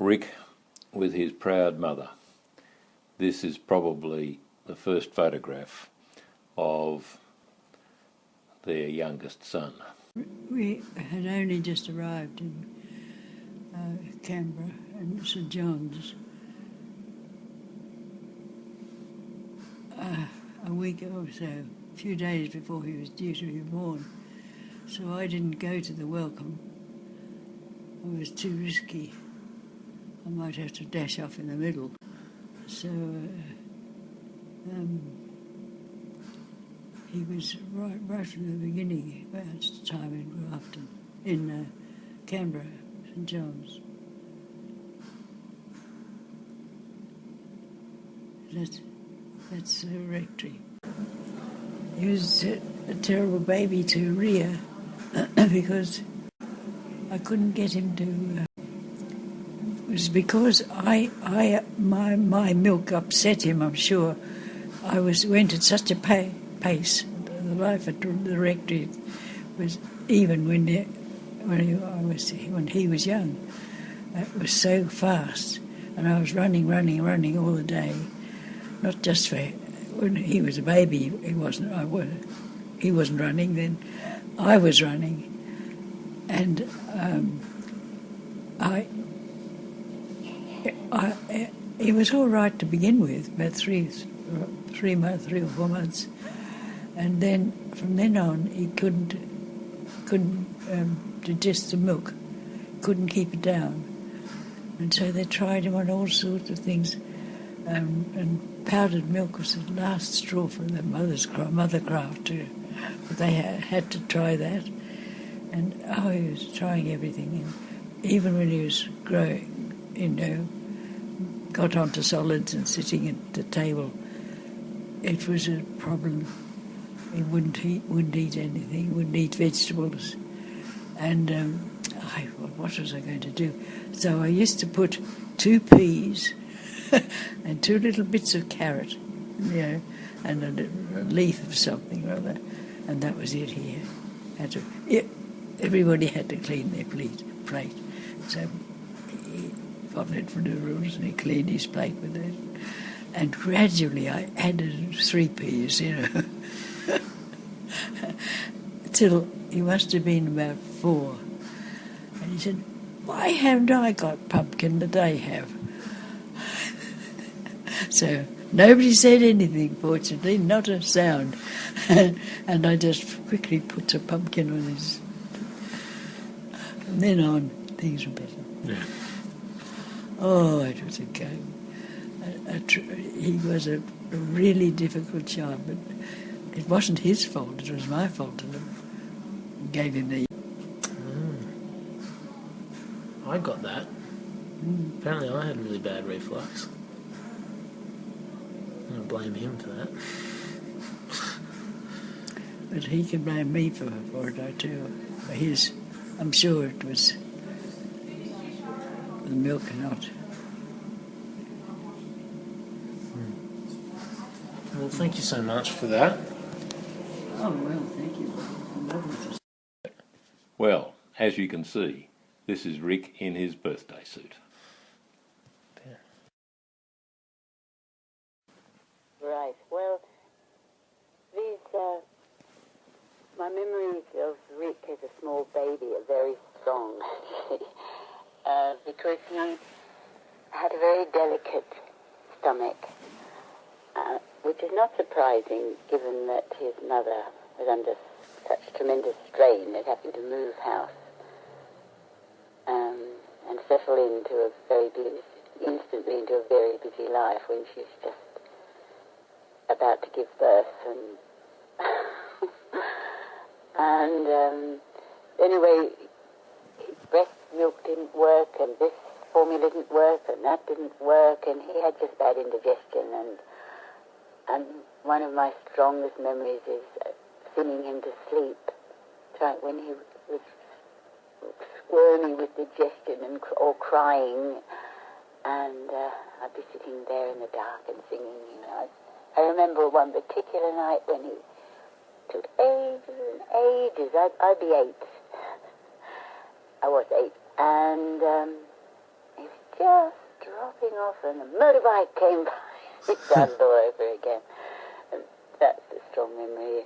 Rick with his proud mother. This is probably the first photograph of their youngest son. We had only just arrived in Canberra and St John's a week or so, a few days before he was due to be born. So I didn't go to the welcome. It was too risky. I might have to dash off in the middle. So he was right from the beginning, about the time in Grafton, in Canberra, St John's. That's the rectory. He was a terrible baby to rear because I couldn't get him to. It was because my milk upset him. I'm sure. I went at such a pace. The life at the rectory was even when he was young. It was so fast, and I was running all the day. Not just for when he was a baby, he wasn't running. Then I was running, and he was all right to begin with, about 3 or 4 months, and then from then on he couldn't digest the milk, couldn't keep it down, and so they tried him on all sorts of things, and powdered milk was the last straw for the mothercraft too. But they had to try that, and he was trying everything, and even when he was growing, got onto solids and sitting at the table, it was a problem. He wouldn't eat anything, wouldn't eat vegetables, and what was I going to do? So I used to put 2 peas and 2 little bits of carrot, and a leaf of something or other, and that was it. Here, everybody had to clean their plate. So he followed for the rules, and he cleaned his plate with it. And gradually, I added 3 peas, till he must have been about 4. And he said, "Why haven't I got pumpkin that I have?" So nobody said anything, fortunately, not a sound. And I just quickly put a pumpkin on his. From then on, things were better. Yeah. Oh, it was a game. He was a really difficult child, but it wasn't his fault, it was my fault that gave him the... I got that. Apparently I had really bad reflux. I'm going to blame him for that. But he can blame me for it, I too. I'm sure it was the milk or not. Well, thank you so much for that. Oh, well, thank you. Well, as you can see, this is Rick in his birthday suit. Right. Well, my memories of Rick as a small baby are very strong, because he had a very delicate stomach, which is not surprising given that his mother was under such tremendous strain at having to move house and settle instantly into a very busy life when she's just about to give birth, and anyway, breast milk didn't work, and this formula didn't work, and that didn't work, and he had just bad indigestion, and one of my strongest memories is singing him to sleep, when he was squirming with digestion or crying, and I'd be sitting there in the dark and singing, I remember one particular night when he took ages and ages. I'd be 8. I was 8. And he was popping off, and a motorbike came by. We started all over again. And that's a strong memory.